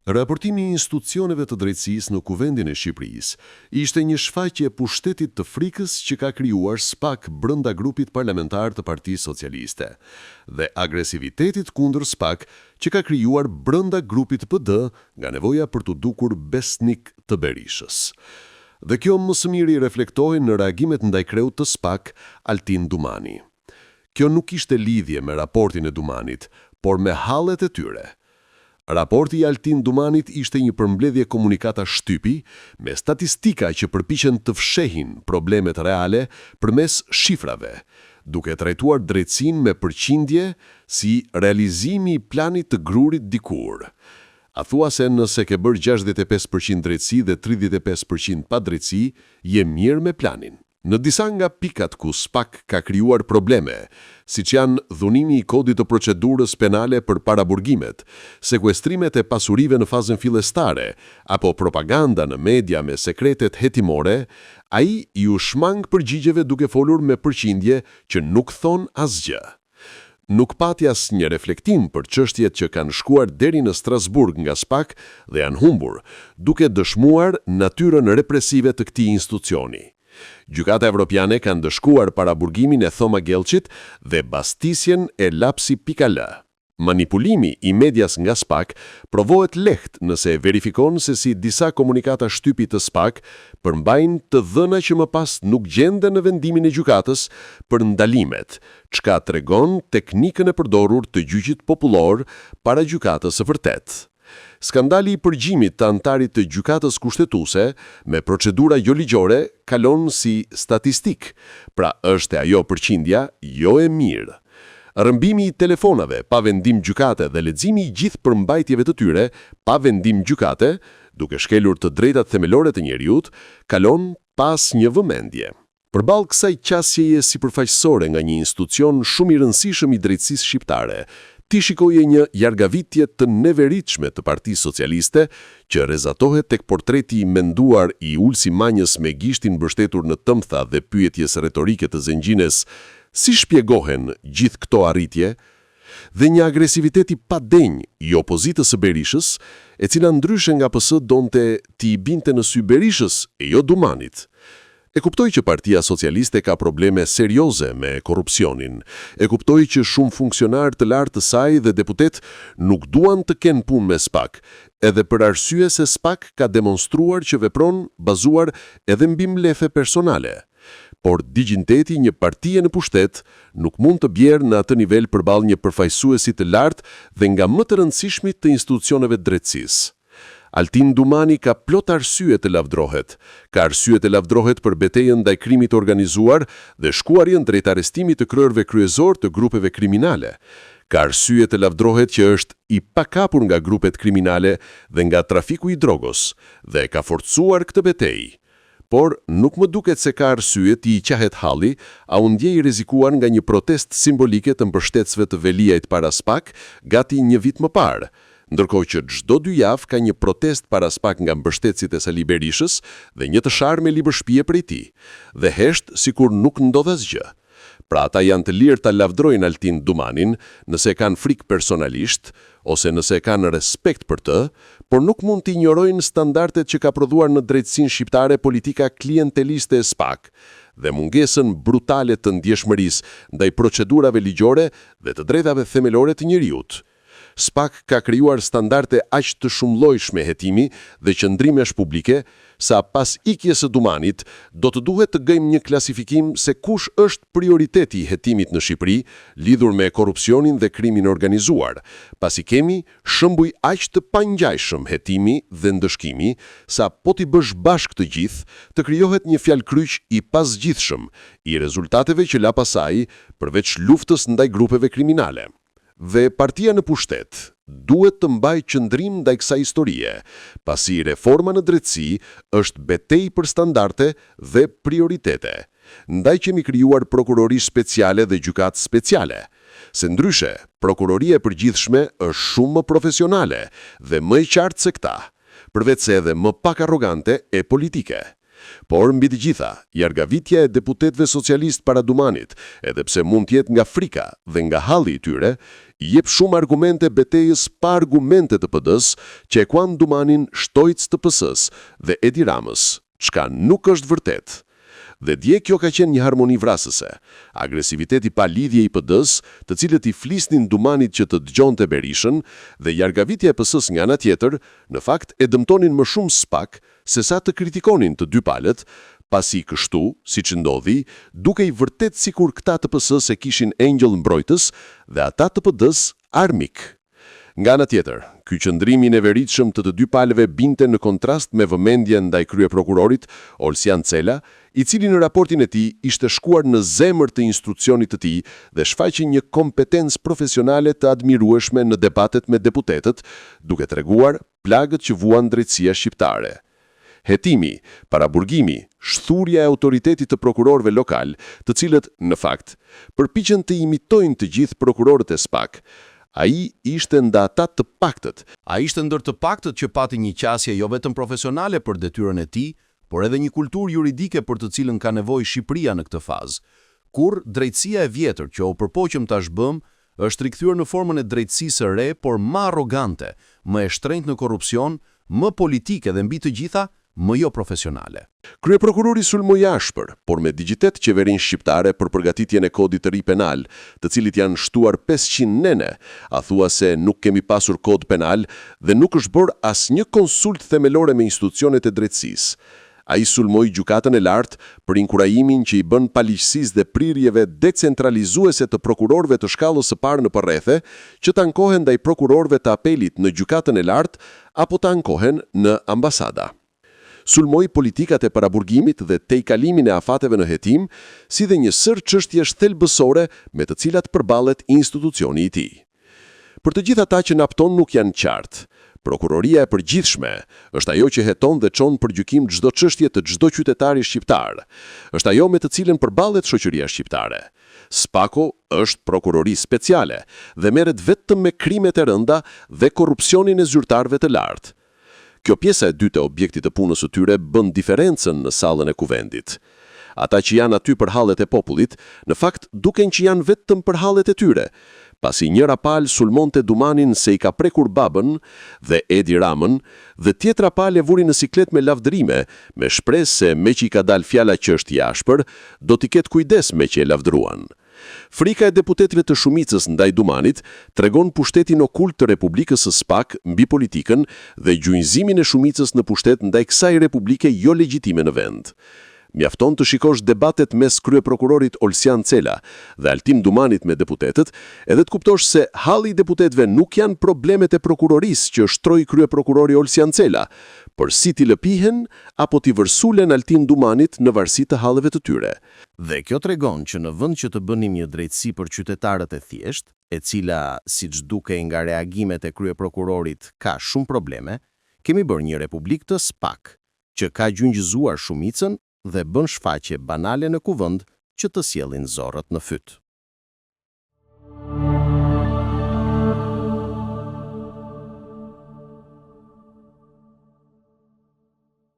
Raportimi i institucioneve të drejtësisë në Kuvendin e Shqipërisë ishte një shfaqje e pushtetit të frikës që ka krijuar SPAK brenda grupit parlamentar të Partisë Socialiste dhe agresivitetit kundër SPAK që ka krijuar brenda grupit PD nga nevoja për të dukur besnik të Berishës. Dhe kjo më së miri reflektohej në reagimet ndaj kreut të SPAK, Altin Dumani. Kjo nuk ishte lidhje me raportin e Dumanit, por me hallet e tyre. Raporti i Altin Dumanit ishte një përmbledhje komunikata shtypi me statistika që përpiqen të fshehin problemet reale përmes shifrave, duke trajtuar drejtësinë me përqindje si realizimi i planit të grurit dikur. A thua se nëse ke bërë 65% drejtësi dhe 35% pa drejtësi, je mirë me planin. Në disa nga pikat ku SPAK ka krijuar probleme, siç janë dhunimi i kodit të procedurës penale për paraburgimet, sekuestrimet e pasurive në fazën fillestare, apo propaganda në media me sekretet hetimore, ai ju shmang përgjigjeve duke folur me përqindje që nuk thon asgjë. Nuk pati asnjë reflektim për çështjet që kanë shkuar deri në Strasburg nga SPAK dhe janë humbur, duke dëshmuar natyrën represive të këtij institucioni. Gjykata Evropiane kanë dëshkuar paraburgimin e Thoma Gelçit dhe bastisjen e Lapsi.al. Manipulimi i medias nga SPAK provohet lehtë nëse e verifikon se si disa komunikata shtypi të SPAK përmbajnë të dhëna që më pas nuk gjenden në vendimin e gjykatës për ndalimet, çka tregon teknikën e përdorur të gjyqit popullor para gjykatës së vërtetë. Skandali i përgjimit të antarit të gjykatës kushtetuese me procedura jo ligjore kalon si statistik, pra është ajo përqindja jo e mirë. Rrëmbimi i telefonave pa vendim gjykate dhe leximi i gjithë përmbajtjeve të tyre pa vendim gjykate, duke shkelur të drejtat themelore të njerëzit, kalon pas një vëmendje. Përballë kësaj qasjeje sipërfaqësore nga një institucion shumë i rëndësishëm i drejtësisë shqiptare, ti shikoje një jargavitje të neveritshme të Partisë Socialiste që rrezatohet tek portreti i menduar i Ulsi Manjës me gishtin mbështetur në tëmtha dhe pyetjes retorike të Zengjines, si shpjegohen gjithë këto arritje, dhe një agresivitet i padenj i opozitës së Berishës, e cila ndryshe nga PS donte t'i binte në sy Berishës e jo Dumanit. E kuptoj që Partia Socialiste ka probleme serioze me korrupsionin. E kuptoj që shumë funksionar të lartë të saj dhe deputet nuk duan të kenë punë me SPAK, edhe për arsye se SPAK ka demonstruar që vepron bazuar edhe mbi mlefe personale. Por digniteti një partie në pushtet nuk mund të bjerë në atë nivel përballë një përfaqësuesi të lartë dhe nga më të rëndësishmit të institucioneve të drejtësisë. Altin Dumani ka plot arsye të lavdrohet. Ka arsye të lavdrohet për betejën ndaj krimit organizuar dhe shkuarjen drejt arrestimit të kryerëve kryesor të grupeve kriminale. Ka arsye të lavdrohet që është i pakapur nga grupet kriminale dhe nga trafiku i drogos dhe ka forcuar këtë betejë. Por nuk më duket se ka arsye t'i qahet halli, a u ndjej i rrezikuar nga një protestë simbolike të mbështetësve të Veliajt para SPAK gati një vit më parë. Ndërkohë që çdo 2 javë ka një protest para SPAK nga mbështetësit e Sali Berishës dhe një të sharë me libërshpije prej tij, dhe hesht sikur nuk ndodh asgjë. Pra ata janë të lirë ta lavdrojnë Altin Dumanin nëse kanë frikë personalisht ose nëse kanë respekt për të, por nuk mund të injorojnë standardet që ka prodhuar në drejtësinë shqiptare politika klienteliste e SPAK dhe mungesën brutale të ndjeshmërisë ndaj procedurave ligjore dhe të drejtave themelore të njerëzit. SPAK ka krijuar standarde aq të shumëllojshme hetimi dhe qëndrimesh publike, sa pas ikjes së Dumanit do të duhet të gëjmë një klasifikim se kush është prioriteti i hetimit në Shqipëri lidhur me korrupsionin dhe krimin organizuar, pasi kemi shembuj aq të pangjajshëm hetimi dhe ndëshkimi, sa po t'i bësh bashkë të gjithë, të krijohet një fjalë kryq i pasgjithshëm i rezultateve që la pasaj përveç luftës ndaj grupeve kriminale. Dhe partia në pushtet duhet të mbajë qëndrim ndaj kësaj historie, pasi reforma në drejtësi është betejë për standarde dhe prioritete. Ndaj kemi krijuar prokurori speciale dhe gjykatë speciale. Se ndryshe, prokuroria e përgjithshme është shumë më profesionale dhe më e qartë se këta, përveç se edhe më pak arrogante e politike. Por mbi të gjitha, jargavitja e deputetëve socialist para Dumanit, edhe pse mund të jetë nga frika dhe nga halli i tyre, i jep shumë argumente betejës pa argumente të PD-s që e kuan Dumanin shtojc të PS-s dhe Edi Ramës, çka nuk është vërtet. Dhe dje kjo ka qenë një harmoni vrasëse. Agresiviteti pa lidhje i PD-s, të cilët i flisnin Dumanit që të dëgjonte Berishën, dhe jargavitja e PS-s nga ana tjetër, në fakt e dëmtonin më shumë SPAK se sa të kritikonin të dy palët, pasi kështu, siç ndodhi, duke i vërtet sikur këta të PS-s e kishin engjëll mbrojtës dhe ata të PD-s armik. Nga ana tjetër, ky qëndrim i neveritshëm të dy palëve binte në kontrast me vëmendjen ndaj kryeprokurorit Olsian Cela, i cili në raportin e tij ishte shkuar në zemër të instruksionit të tij dhe shfaqi një kompetencë profesionale të admirueshme në debatet me deputetët, duke treguar plagët që vuan drejtësia shqiptare. Hetimi, paraburgimi, shthurja e autoritetit të prokurorëve lokal, të cilët, në fakt, përpiqen të imitojnë të gjithë prokurorët e SPAK. Ai ishte nda ata të paktët. Ai ishte ndër të paktët që pati një qasje jo vetëm profesionale për detyrën e tij, por edhe një kulturë juridike për të cilën ka nevojë Shqipëria në këtë fazë. Kur drejtësia e vjetër që u përpoqëm tash bëm, është rikthyer në formën e drejtësisë së re, por më arrogante, më e shtrenjtë në korrupsion, më politike dhe mbi të gjitha, më jo profesionale. Kryeprokurori sulmoi ashpër, por me digjitet qeverinë shqiptare për përgatitjen e kodit të ri penal, të cilit janë shtuar 500 nene, a thua se nuk kemi pasur kod penal dhe nuk është bërë asnjë konsult themelore me institucionet e drejtësisë. Ai sulmoi gjykatën e lartë për inkurajimin që i bën paligjësisë dhe prirjeve decentralizuese të prokurorëve të shkallës së parë në përrethe, që të ankohen ndaj prokurorëve të apelit në gjykatën e lartë apo të ankohen në ambasada. Sulmoi politikat e paraburgimit dhe tejkalimin e afateve në hetim, si dhe një sër çështjesh thelbësore me të cilat përballet institucioni i tij. Për të gjithë ata që napton nuk janë qartë. Prokuroria e përgjithshme është ajo që heton dhe çon për gjykim çdo çështje të çdo qytetari shqiptar. Është ajo me të cilën përballet shoqëria shqiptare. SPAK-o është prokurori speciale dhe merret vetëm me krimet e rënda dhe korrupsionin e zyrtarëve të lartë. Kjo pjesa e dytë e objektit të punës së tyre bën diferencën në sallën e kuvendit. Ata që janë aty për hallet e popullit, në fakt duken që janë vetëm për hallet e tyre, pasi njëra palë sulmonte Dumanin se i ka prekur babën dhe Edi Ramën, dhe tjetra palë e vuri në siklet me lavdërime, me shpresë se me që i ka dalë fjala që është i ashpër, do t'i ketë kujdes me që e lavdëruan. Frika e deputetëve të shumicës ndaj Dumanit tregon pushtetin okult të Republikës së SPAK mbi politikën dhe gjunjëzimin e shumicës në pushtet ndaj kësaj republike jo legjitime në vend. Mjafton të shikosh debatet mes kryeprokurorit Olsian Cela dhe Altin Dumanit me deputetët, edhe të kuptosh se halli i deputetëve nuk janë problemet e prokurorisë që shtroi kryeprokurori Olsian Cela, por si t'i lëpihen apo t'i vërsulen Altin Dumanit në varësi të halleve të tyre. Dhe kjo tregon që në vend që të bënim një drejtësi për qytetarët e thjeshtë, e cila, siç dukej nga reagimet e kryeprokurorit, ka shumë probleme, kemi bërë një republikë të SPAK, që ka gjunjëzuar shumicën dhe bën shfaqje banale në kuvend që të sjellin zorrat në fyt.